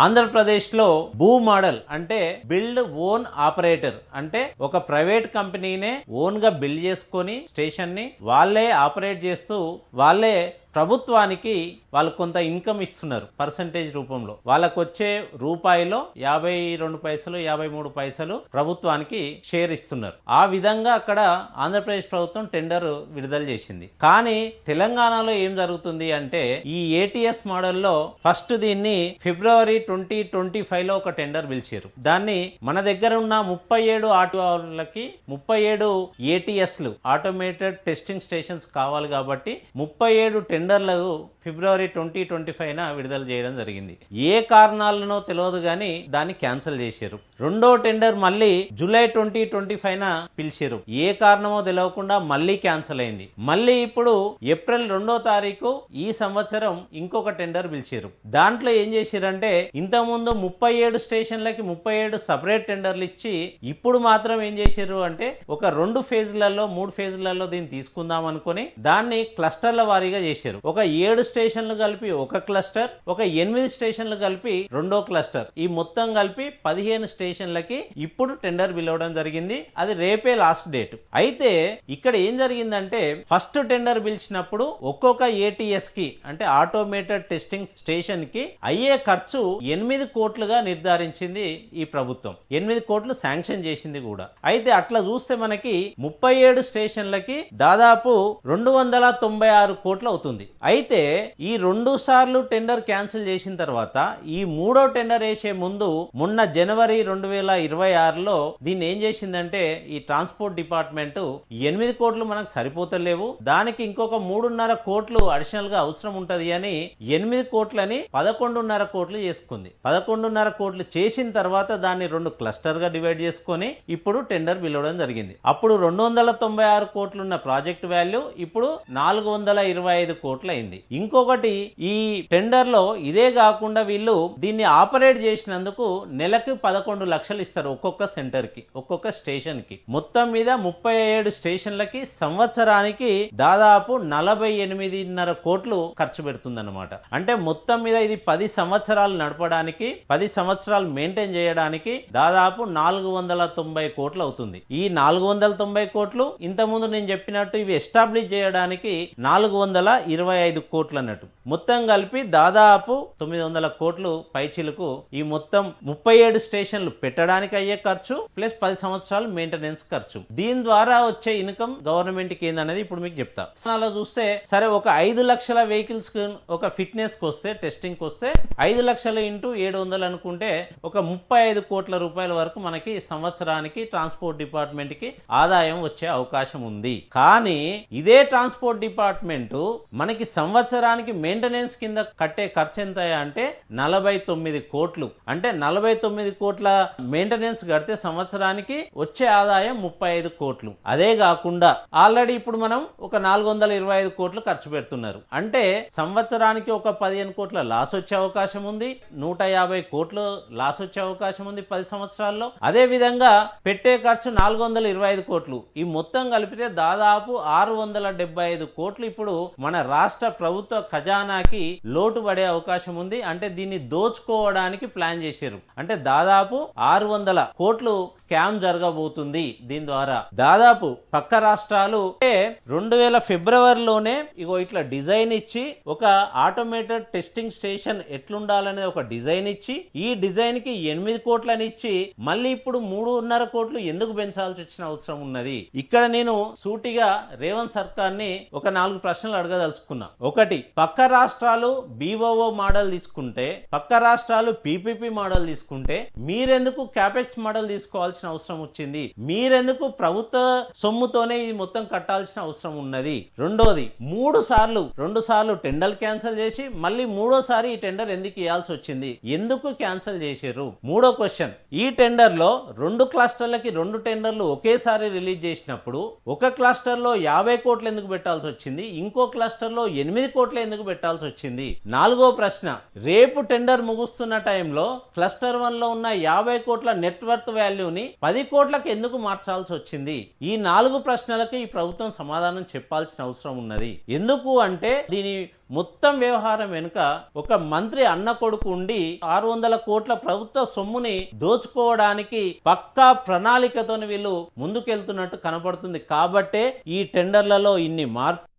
ఆంధ్రప్రదేశ్లో భూ మోడల్ అంటే బిల్డ్ ఓన్ ఆపరేటర్ అంటే ఒక ప్రైవేట్ కంపెనీనే ఓన్ గా బిల్డ్ చేసుకొని స్టేషన్ ని వాళ్ళే ఆపరేట్ చేస్తూ వాళ్ళే ప్రభుత్వానికి వాళ్ళు కొంత ఇన్కమ్ ఇస్తున్నారు పర్సంటేజ్ రూపంలో. వాళ్ళకు వచ్చే రూపాయిలో 52 పైసలు 53 పైసలు ప్రభుత్వానికి షేర్ ఇస్తున్నారు. ఆ విధంగా అక్కడ ఆంధ్రప్రదేశ్ ప్రభుత్వం టెండర్ విడుదల చేసింది. కానీ తెలంగాణలో ఏం జరుగుతుంది అంటే ఈ ఏటీఎస్ మోడల్లో ఫస్ట్ దీన్ని ఫిబ్రవరి 2025 లో ఒక టెండర్ పిలిచారు. దాన్ని మన దగ్గర ఉన్న 37 ఆటోలకి 37 ఏటీఎస్లు ఆటోమేటెడ్ టెస్టింగ్ స్టేషన్స్ కావాలి కాబట్టి 37 టెండర్లు ఫిబ్రవరి 2025 విడుదల చేయడం జరిగింది. ఏ కారణాలనో తెలియదు కానీ దాన్ని క్యాన్సిల్ చేశారు. రెండో టెండర్ మళ్ళీ జూలై 2025 పిలిచారు. ఏ కారణమో తెలియకుండా మళ్ళీ క్యాన్సిల్ అయింది. మళ్ళీ ఇప్పుడు ఏప్రిల్ 2వ తారీఖు ఈ సంవత్సరం ఇంకొక టెండర్ పిలిచారు. దాంట్లో ఏం చేశారంటే ఇంతకుముందు 37 స్టేషన్లకి 37 సపరేట్ టెండర్లు ఇచ్చి ఇప్పుడు మాత్రం ఏం చేశారు అంటే ఒక 2 ఫేజ్లలో 3 ఫేజ్లలో దీన్ని తీసుకుందాం అనుకుని దాన్ని క్లస్టర్ల వారీగా చేశారు. ఒక 7 స్టేషన్లు కలిపి ఒక క్లస్టర్, ఒక 8 స్టేషన్లు కలిపి రెండో క్లస్టర్, ఈ మొత్తం కలిపి 15 స్టేషన్లకి ఇప్పుడు టెండర్ పిలవడం జరిగింది. అది రేపే లాస్ట్ డేట్. అయితే ఇక్కడ ఏం జరిగిందంటే ఫస్ట్ టెండర్ పిలిచినప్పుడు ఒక్కొక్క ఏటీఎస్ కి అంటే ఆటోమేటెడ్ టెస్టింగ్ స్టేషన్ కి అయ్యే ఖర్చు 8 కోట్లుగా నిర్ధారించింది ఈ ప్రభుత్వం. 8 కోట్లు శాంక్షన్ చేసింది కూడా. అయితే అట్లా చూస్తే మనకి 37 స్టేషన్లకి దాదాపు 296 కోట్లు అవుతుంది. అయితే ఈ 2 సార్లు టెండర్ క్యాన్సిల్ చేసిన తర్వాత ఈ 3వ టెండర్ వేసే ముందు మొన్న జనవరి 2026లో దీన్ని ఏం చేసిందంటే ఈ ట్రాన్స్పోర్ట్ డిపార్ట్మెంట్ 8 కోట్లు మనకు సరిపోతలేవు, దానికి ఇంకొక 3.5 కోట్లు అడిషనల్ గా అవసరం ఉంటది అని 8 కోట్లని 11.5 కోట్లు చేసుకుంది. 11.5 కోట్లు చేసిన తర్వాత దాన్ని 2 క్లస్టర్ గా డివైడ్ చేసుకొని ఇప్పుడు టెండర్ పిలవడం జరిగింది. అప్పుడు 296 కోట్లున్న ప్రాజెక్ట్ వాల్యూ ఇప్పుడు 425 కోట్లు అయింది. ఇంకొకటి ఈ టెండర్ లో ఇదే కాకుండా వీళ్ళు దీన్ని ఆపరేట్ చేసినందుకు నెలకు 11 లక్షలు ఇస్తారు ఒక్కొక్క సెంటర్ కి, ఒక్కొక్క స్టేషన్ కి. మొత్తం మీద 37 స్టేషన్లకి సంవత్సరానికి దాదాపు 48.5 కోట్లు ఖర్చు పెడుతుంది అన్నమాట. అంటే మొత్తం మీద ఇది 10 సంవత్సరాలు నడపడానికి 10 సంవత్సరాలు మెయింటైన్ చేయడానికి దాదాపు 490 కోట్లు అవుతుంది. ఈ 490 కోట్లు ఇంతకుముందు నేను చెప్పినట్టు ఇవి ఎస్టాబ్లిష్ చేయడానికి 425 కోట్లు అన్నట్టు. మొత్తం కలిపి దాదాపు 900 కోట్లు పైచిలకు ఈ మొత్తం 37 స్టేషన్లు పెట్టడానికి అయ్యే ఖర్చు ప్లస్ 10 సంవత్సరాలు మెయింటెనెన్స్ ఖర్చు. దీని ద్వారా వచ్చే ఇన్కమ్ గవర్నమెంట్ కి ఏందనేది ఇప్పుడు మీకు చెప్తా. అలా చూస్తే సరే ఒక 5 లక్షల వెహికల్స్ ఒక ఫిట్నెస్ కి వస్తే టెస్టింగ్ కి వస్తే 5 లక్షలు ఇంటూ 700 అనుకుంటే ఒక 35 కోట్ల రూపాయల వరకు మనకి సంవత్సరానికి ట్రాన్స్పోర్ట్ డిపార్ట్మెంట్ కి ఆదాయం వచ్చే అవకాశం ఉంది. కానీ ఇదే ట్రాన్స్పోర్ట్ డిపార్ట్మెంట్ మనకి సంవత్సరానికి మెయింటెనెన్స్ కింద కట్టే ఖర్చు ఎంత అంటే 49 కోట్లు. అంటే 49 కోట్ల మెయింటెనెన్స్ కడితే సంవత్సరానికి వచ్చే ఆదాయం 35 కోట్లు. అదే కాకుండా ఆల్రెడీ ఇప్పుడు మనం ఒక 425 కోట్లు ఖర్చు పెడుతున్నారు. అంటే సంవత్సరానికి ఒక 15 కోట్ల లాస్ వచ్చే అవకాశం ఉంది, 150 కోట్లు లాస్ వచ్చే అవకాశం ఉంది 10 సంవత్సరాల్లో. అదే విధంగా పెట్టే ఖర్చు 425 కోట్లు. ఈ మొత్తం కలిపితే దాదాపు 675 కోట్లు ఇప్పుడు మన రాష్ట్ర ప్రభుత్వ ఖజానాకి లోటు పడే అవకాశం ఉంది. అంటే దీన్ని దోచుకోవడానికి ప్లాన్ చేశారు. అంటే దాదాపు 600 కోట్లు స్కామ్ జరగబోతుంది. దీని ద్వారా దాదాపు పక్క రాష్ట్రాలు 2000 ఫిబ్రవరిలోనే ఇగో ఇట్లా డిజైన్ ఇచ్చి ఒక ఆటోమేటెడ్ టెస్టింగ్ స్టేషన్ ఎట్లుండాలనే ఒక డిజైన్ ఇచ్చి ఈ డిజైన్ కి 8 కోట్లని ఇచ్చి మళ్ళీ ఇప్పుడు 3.5 కోట్లు ఎందుకు పెంచాల్సి వచ్చిన అవసరం ఉన్నది? ఇక్కడ నేను సూటిగా రేవంత్ సర్కార్ ని ఒక 4 ప్రశ్నలు అడగదలుచుకున్నా. ఒకటి, పక్క రాష్ట్రాలు బీఓఓ మోడల్ తీసుకుంటే, పక్క రాష్ట్రాలు పీపీపీ మోడల్ తీసుకుంటే మీరెందుకు క్యాపెక్స్ మోడల్ తీసుకోవాల్సిన అవసరం వచ్చింది? మీరెందుకు ప్రభుత్వ సొమ్ముతోనే ఇది మొత్తం కట్టాల్సిన అవసరం ఉన్నది? రెండోది, 2 సార్లు టెండర్ క్యాన్సిల్ చేసి మళ్ళీ 3వసారి ఈ టెండర్ ఎందుకు ఇవ్వాల్సి వచ్చింది? ఎందుకు క్యాన్సిల్ చేశారు? 3వ క్వశ్చన్, ఈ టెండర్ లో 2 క్లస్టర్లకి 2 టెండర్లు ఒకేసారి రిలీజ్ చేసినప్పుడు ఒక క్లస్టర్ లో 50 కోట్లు ఎందుకు పెట్టాల్సి వచ్చింది? ఇంకో క్లస్టర్ లో 8 కోట్లు ఎందుకు పెట్టాల్సి వచ్చింది. 4వ ప్రశ్న, రేపు టెండర్ ముగుస్తున్న టైంలో క్లస్టర్ 1 లో ఉన్న 50 కోట్ల నెట్వర్త్ వాల్యూని 10 కోట్లకు ఎందుకు మార్చాల్సి వచ్చింది? ఈ 4 ప్రశ్నలకు ఈ ప్రభుత్వం సమాధానం చెప్పాల్సిన అవసరం ఉన్నది. ఎందుకు అంటే దీని మొత్తం వ్యవహారం వెనుక ఒక మంత్రి అన్న కొడుకు ఉండి 600 కోట్ల ప్రభుత్వ సొమ్ముని దోచుకోవడానికి పక్కా ప్రణాళికతో వీళ్ళు ముందుకెళ్తున్నట్టు కనపడుతుంది. కాబట్టే ఈ టెండర్లలో ఇన్ని మార్పులు